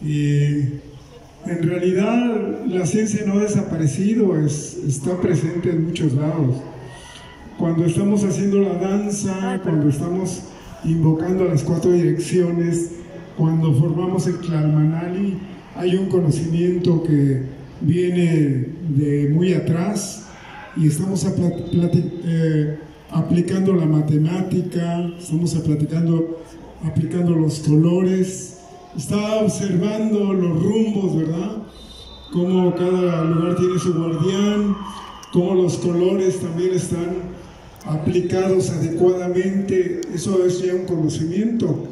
Y en realidad la ciencia no ha desaparecido, está presente en muchos lados. Cuando estamos haciendo la danza, cuando estamos invocando las 4 direcciones, cuando formamos el Tlalmanali, hay un conocimiento que viene de muy atrás y estamos aplicando la matemática, estamos aplicando los colores, está observando los rumbos, ¿verdad? Cómo cada lugar tiene su guardián, cómo los colores también están aplicados adecuadamente. Eso es ya un conocimiento,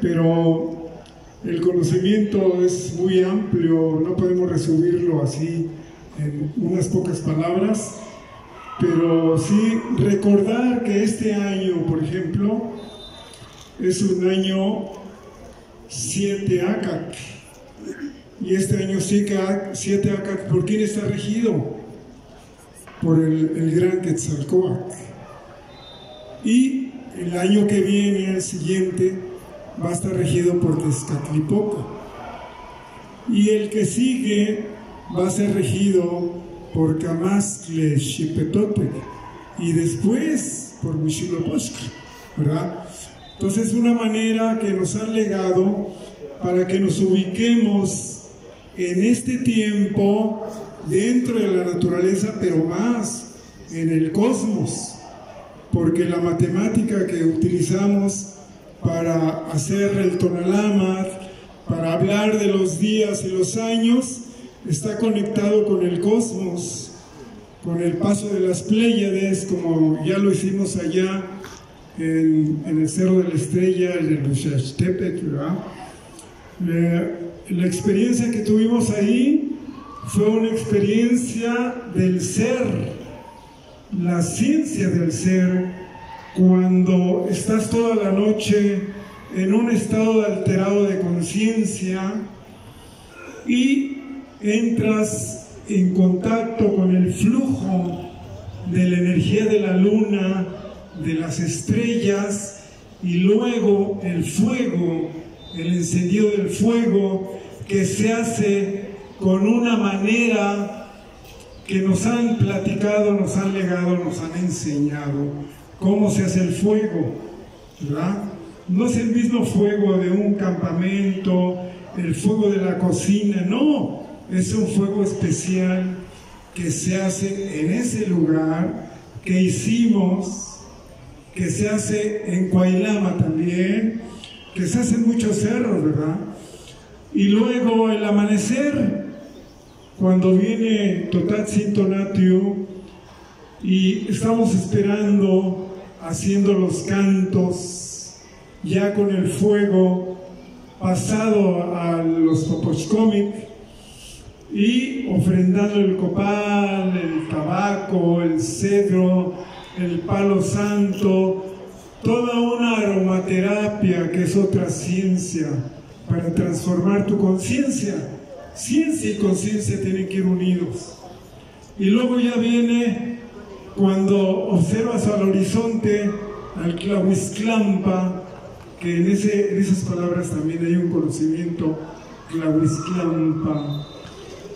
pero el conocimiento es muy amplio, no podemos resumirlo así en unas pocas palabras, pero sí recordar que este año, por ejemplo, es un año 7 Acac, y este año 7 Acac, ¿por quién está regido? Por el gran Quetzalcóatl. Y el año que viene, el siguiente, va a estar regido por Tezcatlipoca. Y el que sigue va a ser regido por Camazcle Xipetotec y después por Huitzilopochtli, ¿verdad? Entonces, una manera que nos han legado para que nos ubiquemos en este tiempo dentro de la naturaleza, pero más en el cosmos, porque la matemática que utilizamos para hacer el Tonalá, para hablar de los días y los años, está conectado con el cosmos, con el paso de las Pléyades, como ya lo hicimos allá en el Cerro de la Estrella, en el Uxachtepetl, ¿verdad? La experiencia que tuvimos ahí fue una experiencia del ser, la ciencia del ser, cuando estás toda la noche en un estado alterado de conciencia y entras en contacto con el flujo de la energía de la luna, de las estrellas, y luego el fuego, el encendido del fuego, que se hace con una manera que nos han platicado, nos han legado, nos han enseñado cómo se hace el fuego, ¿verdad? No es el mismo fuego de un campamento, el fuego de la cocina, no, es un fuego especial que se hace en ese lugar, que hicimos, que se hace en Coailama también, que se hace en muchos cerros, ¿verdad? Y luego el amanecer, cuando viene Totatzin Tonatiuh y estamos esperando, haciendo los cantos, ya con el fuego pasado a los Popochcomic y ofrendando el copal, el tabaco, el cedro, el palo santo, toda una aromaterapia que es otra ciencia para transformar tu conciencia. Ciencia y conciencia tienen que ir unidos. Y luego ya viene cuando observas al horizonte, al Tlahuizclampa, que en esas palabras también hay un conocimiento, Tlahuizclampa,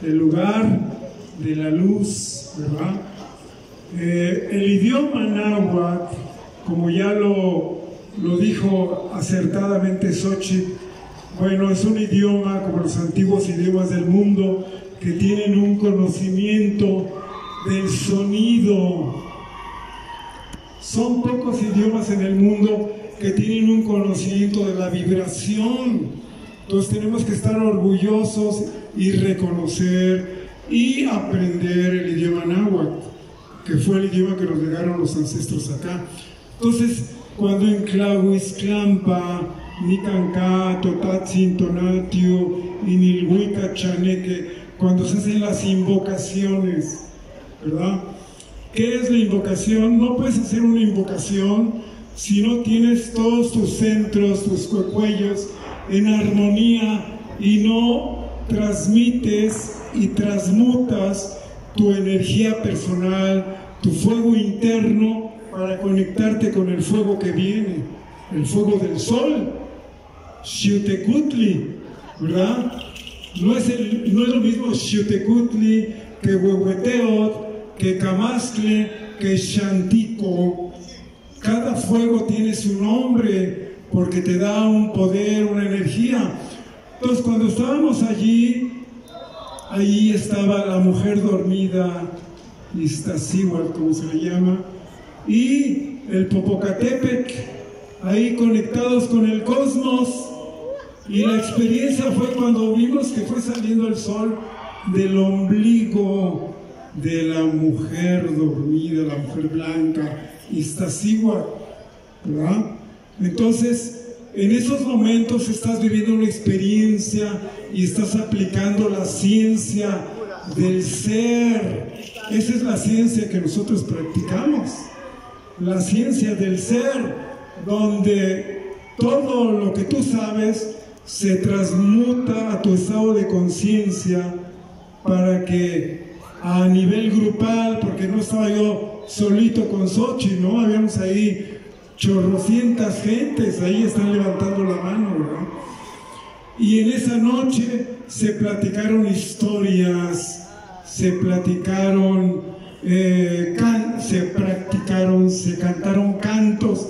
el lugar de la luz, ¿verdad? El idioma náhuatl, como ya lo dijo acertadamente Xochitl, bueno, es un idioma como los antiguos idiomas del mundo que tienen un conocimiento del sonido. Son pocos idiomas en el mundo que tienen un conocimiento de la vibración. Entonces tenemos que estar orgullosos y reconocer y aprender el idioma náhuatl, que fue el idioma que nos legaron los ancestros acá. Entonces, cuando en Tlahuizclampa, Nicancá, Totatzin Tonatiuh, Inilhuica Chaneque, cuando se hacen las invocaciones, ¿verdad? ¿Qué es la invocación? No puedes hacer una invocación si no tienes todos tus centros, tus cuellos en armonía y no transmites y transmutas tu energía personal, tu fuego interno, para conectarte con el fuego que viene, el fuego del sol, Xiuhtecutli, ¿verdad? No es lo mismo Xiutecutli que Huehueteot, que Camascle, que Xantico. Cada fuego tiene su nombre porque te da un poder, una energía. Entonces, cuando estábamos allí, ahí estaba la mujer dormida, Iztaccíhuatl, como se le llama, y el Popocatépetl, ahí conectados con el cosmos. Y la experiencia fue cuando vimos que fue saliendo el sol del ombligo de la mujer dormida, la mujer blanca, Iztaccíhuatl, ¿verdad? Entonces, en esos momentos estás viviendo una experiencia y estás aplicando la ciencia del ser. Esa es la ciencia que nosotros practicamos, la ciencia del ser, donde todo lo que tú sabes se transmuta a tu estado de conciencia para que a nivel grupal, porque no estaba yo solito con Xochitl, ¿no? Habíamos ahí chorrocientas gentes, ahí están levantando la mano, ¿verdad? Y en esa noche se platicaron historias, se cantaron cantos,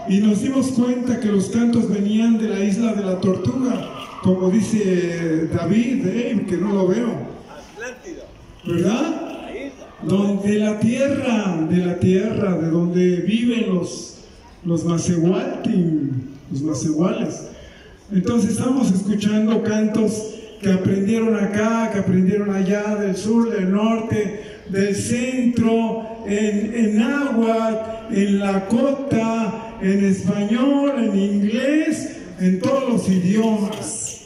y nos dimos cuenta que los cantos venían de la isla de la Tortuga, como dice David, que no lo veo, ¿verdad? De la tierra, de donde viven los Macehualtin, los Macehuales. Entonces estamos escuchando cantos que aprendieron acá, que aprendieron allá, del sur, del norte, del centro, en náhuatl, en lakota, en español, en inglés, en todos los idiomas.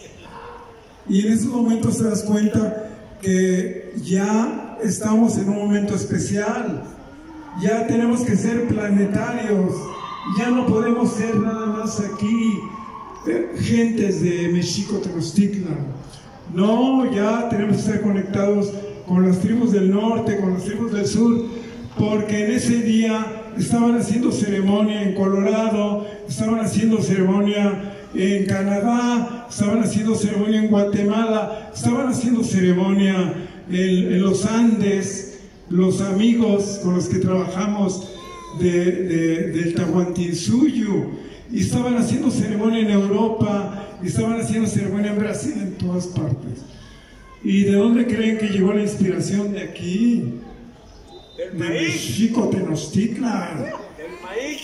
Y en esos momentos te das cuenta que ya estamos en un momento especial, ya tenemos que ser planetarios, ya no podemos ser nada más aquí gentes de México, Tenochtitlan. No, ya tenemos que estar conectados con las tribus del norte, con las tribus del sur, porque en ese día estaban haciendo ceremonia en Colorado, estaban haciendo ceremonia en Canadá, estaban haciendo ceremonia en Guatemala, estaban haciendo ceremonia en los Andes, los amigos con los que trabajamos del Tahuantinsuyo, y estaban haciendo ceremonia en Europa, y estaban haciendo ceremonia en Brasil, en todas partes. ¿Y de dónde creen que llegó la inspiración de aquí? Del de maíz. México, Tenochtitlan. Del maíz.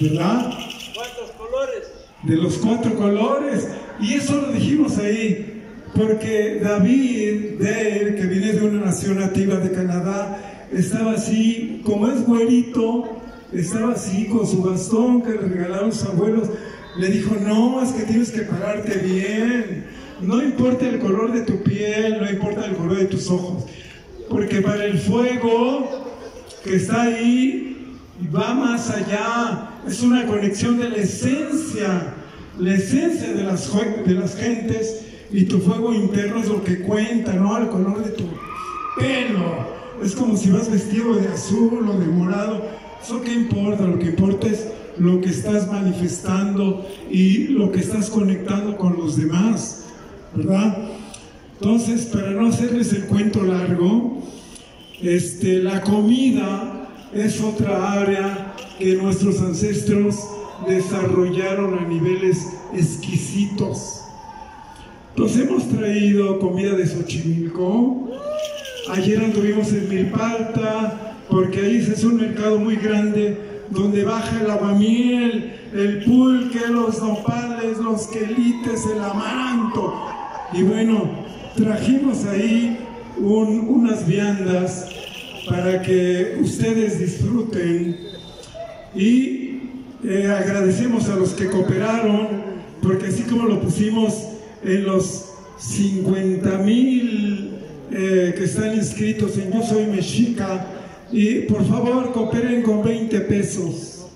¿Verdad? ¿Cuántos colores? De los 4 colores. Y eso lo dijimos ahí, porque David, que viene de una nación nativa de Canadá, estaba así, como es güerito, estaba así con su bastón que le regalaron sus abuelos. Le dijo, no, es que tienes que pararte bien, no importa el color de tu piel, no importa el color de tus ojos, porque para el fuego que está ahí va más allá, es una conexión de la esencia de las gentes, y tu fuego interno es lo que cuenta, no el color de tu pelo. Es como si vas vestido de azul o de morado, ¿eso qué importa? Lo que importa es lo que estás manifestando y lo que estás conectando con los demás, ¿verdad? Entonces, para no hacerles el cuento largo, la comida es otra área que nuestros ancestros desarrollaron a niveles exquisitos. Entonces hemos traído comida de Xochimilco. Ayer anduvimos en Milpalta, porque ahí es un mercado muy grande donde baja el aguamiel, el pulque, los nopales, los quelites, el amaranto. Y bueno, trajimos ahí unas viandas para que ustedes disfruten, y agradecemos a los que cooperaron, porque así como lo pusimos en los 50,000 que están inscritos en Yo Soy Mexica, y por favor cooperen con 20 pesos.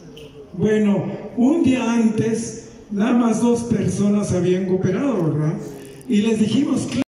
Bueno, un día antes nada más 2 personas habían cooperado, ¿verdad? Y les dijimos,